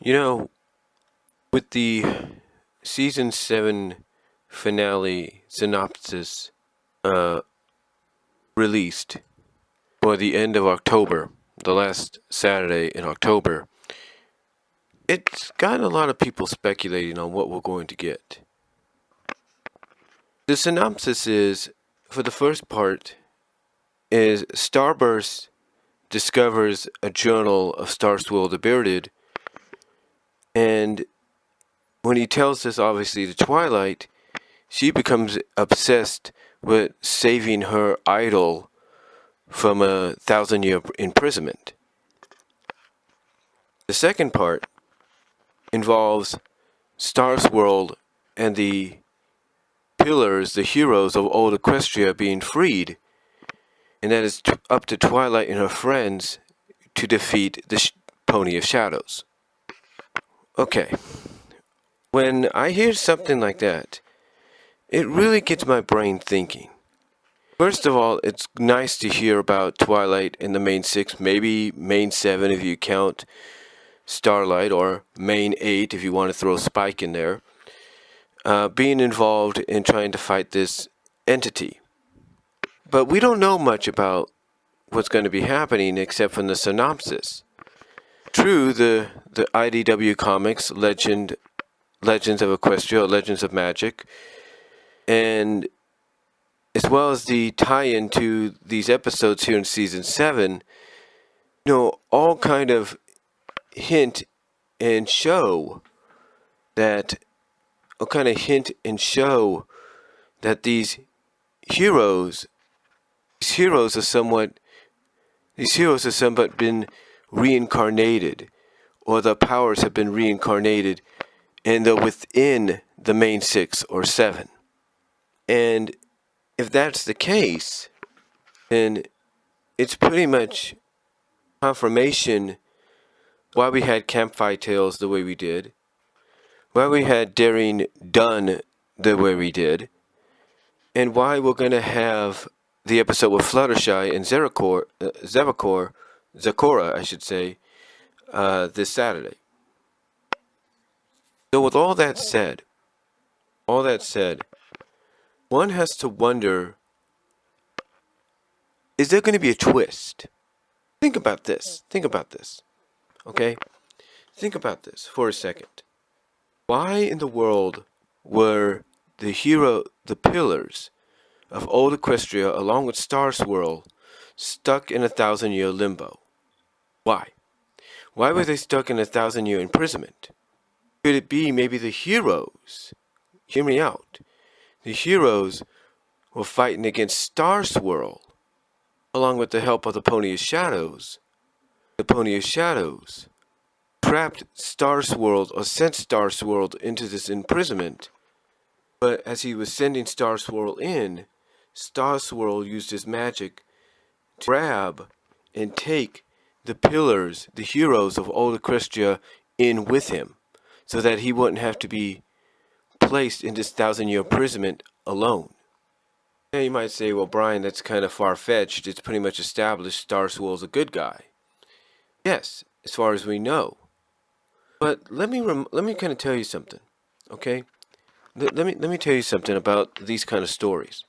You know, with the season 7 finale synopsis uh, released for the end of October, the last Saturday in October, it's gotten a lot of people speculating on what we're going to get. The synopsis is, for the first part, is Starburst discovers a journal of Starswirl the Bearded, and when he tells this obviously to Twilight, she becomes obsessed with saving her idol from a 1,000-year imprisonment. The second part involves Starswirl and the pillars, the heroes of old Equestria, being freed, and that is up to Twilight and her friends to defeat the Pony of Shadows. Okay, when I hear something like that, it really gets my brain thinking. First of all, it's nice to hear about Twilight in the main 6, maybe main 7 if you count Starlight, or main 8 if you want to throw Spike in there, being involved in trying to fight this entity. But we don't know much about what's going to be happening except from the synopsis. True, the IDW Comics Legends of Equestria, Legends of Magic, and as well as the tie-in to these episodes here in season 7, all kind of hint and show that these heroes have somewhat been reincarnated, or the powers have been reincarnated, and they're within the main 6 or 7. And if that's the case, then it's pretty much confirmation why we had Campfire Tales the way we did, why we had Daring done the way we did, and why we're going to have the episode with Fluttershy and Zecora, I should say, this Saturday. So with all that said, one has to wonder, is there going to be a twist? Think about this, okay? Think about this for a second. Why in the world were the pillars of old Equestria, along with Starswirl, stuck in a 1,000-year limbo? Why? Why were they stuck in a 1,000-year imprisonment? Could it be maybe the heroes? Hear me out. The heroes were fighting against Starswirl, along with the help of the Pony of Shadows. The Pony of Shadows trapped Starswirl, or sent Starswirl into this imprisonment. But as he was sending Starswirl in, Starswirl used his magic to grab and take the pillars, the heroes of old Equestria, in with him, so that he wouldn't have to be placed in this 1,000-year imprisonment alone. Now you might say, well, Brian, that's kind of far-fetched. It's pretty much established Starswirl's a good guy. Yes, as far as we know. But let me kind of tell you something, okay? Let me tell you something about these kind of stories.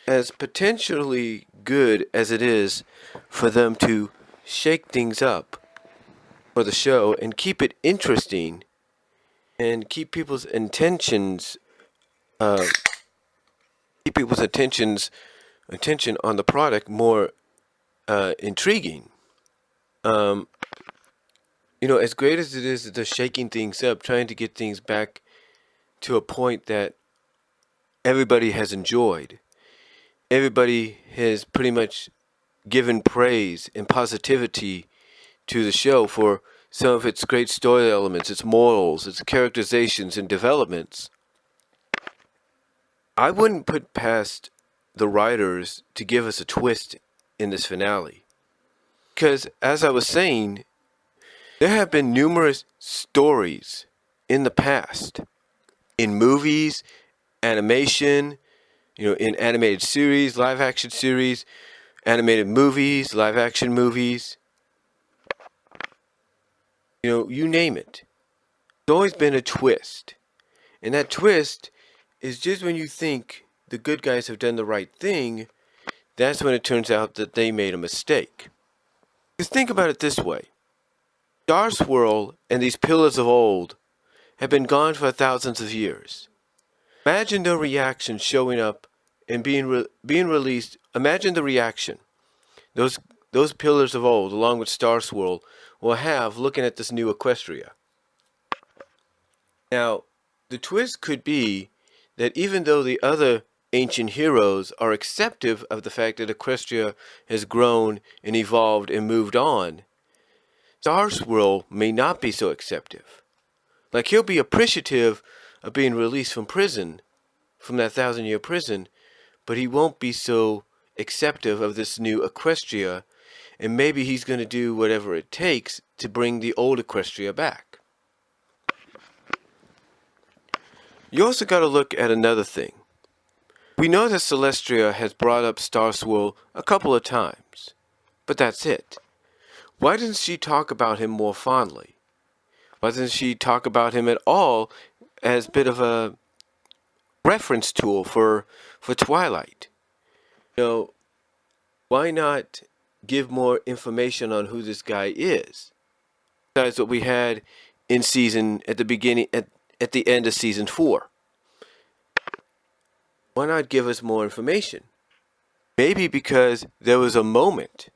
As potentially good as it is for them to shake things up for the show and keep it interesting and keep people's attention on the product more intriguing. As great as it is that they're shaking things up, trying to get things back to a point that everybody has enjoyed. Everybody has pretty much given praise and positivity to the show for some of its great story elements, its morals, its characterizations and developments. I wouldn't put past the writers to give us a twist in this finale. Because, as I was saying, there have been numerous stories in the past, in movies, animation, in animated series, live action series, animated movies, live action movies, you name it. always been a twist. And that twist is just when you think the good guys have done the right thing, that's when it turns out that they made a mistake. Because think about it this way. Star Swirl and these pillars of old have been gone for thousands of years. Imagine the reaction showing up and being released. Imagine the reaction those pillars of old, along with Star Swirl, will have looking at this new Equestria. Now, the twist could be that even though the other ancient heroes are acceptive of the fact that Equestria has grown and evolved and moved on, Star Swirl may not be so acceptive. Like, he'll be appreciative of being released from prison, from that 1,000-year prison, but he won't be so acceptive of this new Equestria, and maybe he's going to do whatever it takes to bring the old Equestria back. You also got to look at another thing. We know that Celestria has brought up Star Swirl a couple of times, but that's it. Why doesn't she talk about him more fondly? Why doesn't she talk about him at all as a bit of a reference tool for Twilight? Why not give more information on who this guy is? Besides what we had in at the end of season 4. Why not give us more information? Maybe because there was a moment.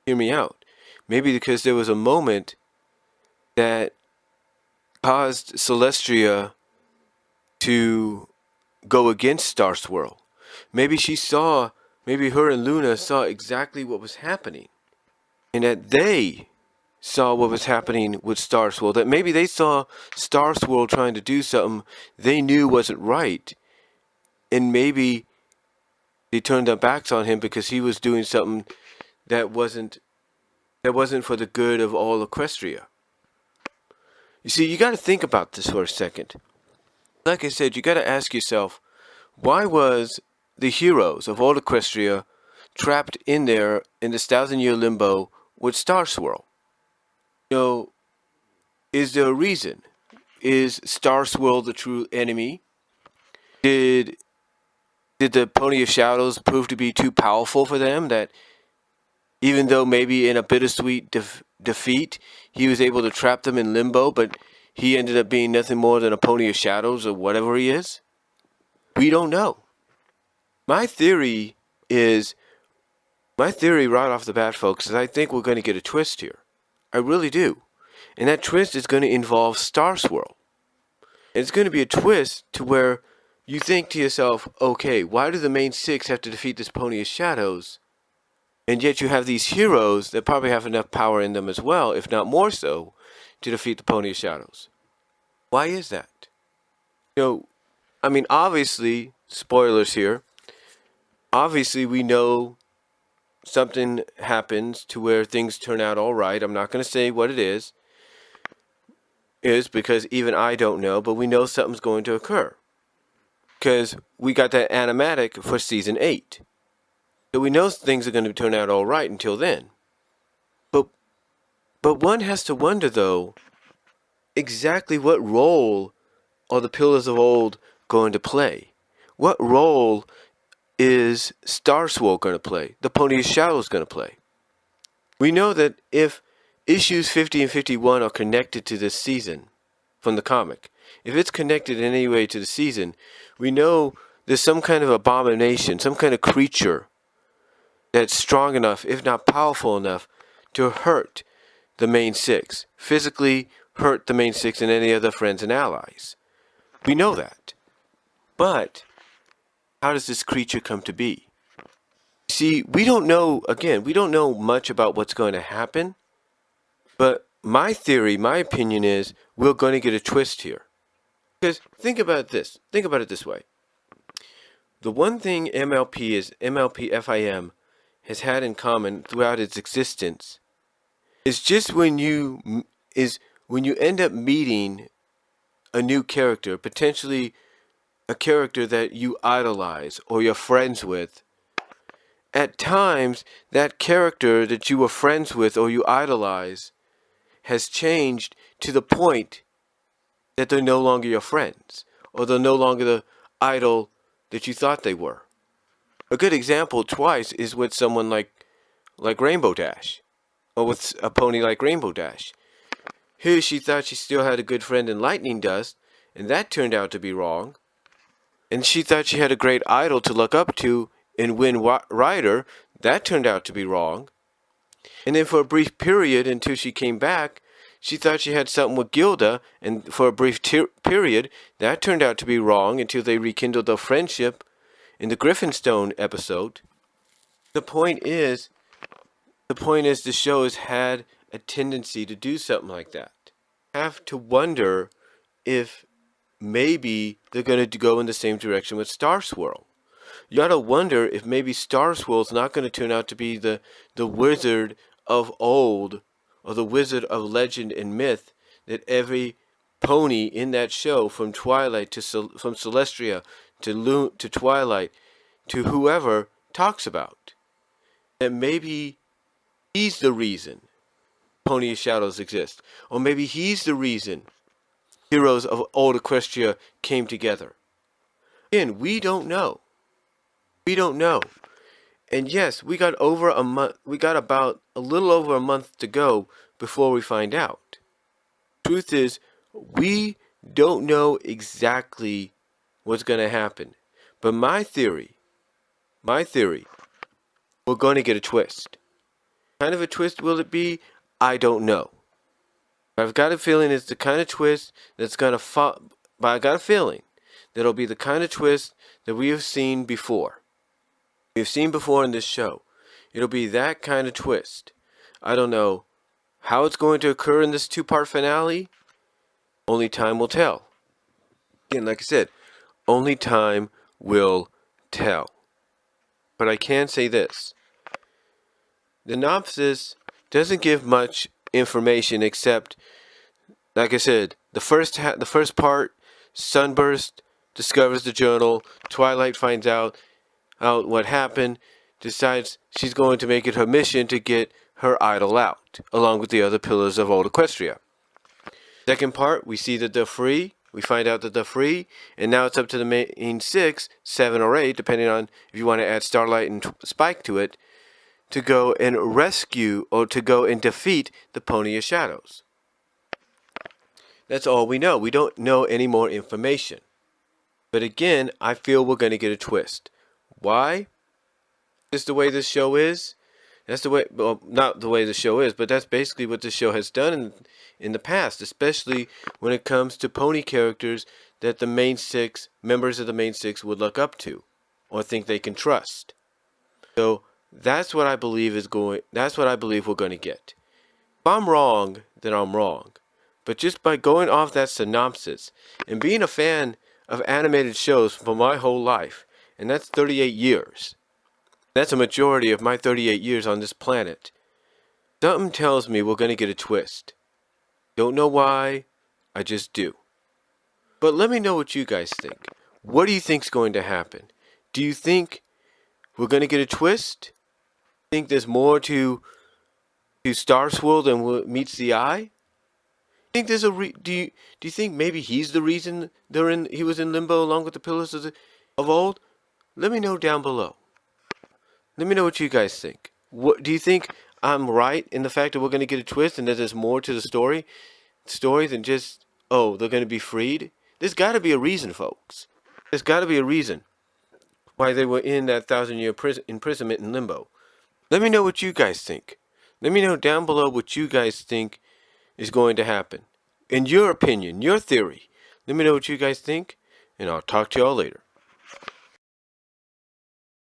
Hear me out. Maybe because there was a moment that caused Celestria to go against Star Swirl. Maybe her and Luna saw exactly what was happening, and that they saw what was happening with Star Swirl. That maybe they saw Star Swirl trying to do something they knew wasn't right, and maybe they turned their backs on him because he was doing something that wasn't for the good of all Equestria. You see, you got to think about this for a second. Like I said, you got to ask yourself, why was the heroes of all Equestria trapped in there in this 1,000-year limbo with Star Swirl? Is there a reason? Is Star Swirl the true enemy? Did the Pony of Shadows prove to be too powerful for them, that even though maybe in a bittersweet defeat, he was able to trap them in limbo, but he ended up being nothing more than a Pony of Shadows or whatever he is? We don't know. My theory right off the bat, folks, is I think we're going to get a twist here. I really do. And that twist is going to involve Star Swirl. And it's going to be a twist to where you think to yourself, okay, why do the main 6 have to defeat this Pony of Shadows? And yet you have these heroes that probably have enough power in them as well, if not more so, to defeat the Pony of Shadows. Why is that? Obviously, spoilers here. Obviously, we know something happens to where things turn out all right. I'm not going to say what it is because even I don't know, but we know something's going to occur. Because we got that animatic for season 8. So we know things are going to turn out all right until then. But one has to wonder, though, exactly what role are the Pillars of Old going to play? What role is Star Swirl going to play? The Pony of Shadows going to play? We know that if issues 50 and 51 are connected to this season from the comic, if it's connected in any way to the season, we know there's some kind of abomination, some kind of creature that's strong enough, if not powerful enough, to hurt the main 6. Physically hurt the main 6 and any other friends and allies. We know that. But how does this creature come to be? See, we don't know much about what's going to happen. But my theory, my opinion is we're going to get a twist here. Because think about this. Think about it this way. The one thing MLP FIM has had in common throughout its existence is just when you end up meeting a new character, potentially a character that you idolize or you're friends with, at times that character that you were friends with or you idolize has changed to the point that they're no longer your friends, or they're no longer the idol that you thought they were. A good example twice is with someone like Rainbow Dash, or with a pony like Rainbow Dash. Here she thought she still had a good friend in Lightning Dust, and that turned out to be wrong. And she thought she had a great idol to look up to in Wind Rider, that turned out to be wrong. And then for a brief period until she came back, she thought she had something with Gilda, and for a brief period, that turned out to be wrong until they rekindled their friendship in the Griffinstone episode. The point is the show has had a tendency to do something like that. Have to wonder if maybe they're going to go in the same direction with Star Swirl. You gotta wonder if maybe Star Swirl's not going to turn out to be the wizard of old, or the wizard of legend and myth that every pony in that show, from Twilight from Celestia to Twilight to whoever, talks about. That maybe he's the reason Pony Shadows exist, or maybe he's the reason heroes of old Equestria came together. Again, we don't know. We don't know. And yes, we got about a little over a month to go before we find out. Truth is, we don't know exactly what's going to happen. But my theory, we're going to get a twist. What kind of a twist will it be? I don't know. I've got a feeling it's the kind of twist that's going to fall. But I got a feeling that it'll be the kind of twist that we have seen before. We've seen before in this show. It'll be that kind of twist. I don't know how it's going to occur in this two-part finale. Only time will tell. Again, like I said, only time will tell. But I can say this. The synopsis doesn't give much information except, like I said, the first part, Sunburst discovers the journal, Twilight finds out what happened, decides she's going to make it her mission to get her idol out, along with the other pillars of old Equestria. Second part, we see that they're free. We find out that they're free, and now it's up to the main 6, 7, or 8, depending on if you want to add Starlight and Spike to it, to go and rescue, or to go and defeat the Pony of Shadows. That's all we know. We don't know any more information. But again, I feel we're going to get a twist. Why? Is the way this show is? That's the way, well, not the way the show is, but that's basically what the show has done in the past, especially when it comes to pony characters that the main 6, members of the main 6 would look up to, or think they can trust. So, that's what I believe we're going to get. If I'm wrong, then I'm wrong. But just by going off that synopsis, and being a fan of animated shows for my whole life, and that's 38 years. That's a majority of my 38 years on this planet. Something tells me we're going to get a twist. Don't know why, I just do. But let me know what you guys think. What do you think's going to happen? Do you think we're going to get a twist? Think there's more to Star Swirl than what meets the eye? Think there's do you think maybe he's the reason he was in limbo along with the pillars of old? Let me know down below. Let me know what you guys think. What do you think? I'm right in the fact that we're going to get a twist and that there's more to the story than just, oh, they're going to be freed? There's got to be a reason, folks. There's got to be a reason why they were in that 1,000-year imprisonment in limbo. Let me know what you guys think. Let me know down below what you guys think is going to happen. In your opinion, your theory. Let me know what you guys think, and I'll talk to y'all later.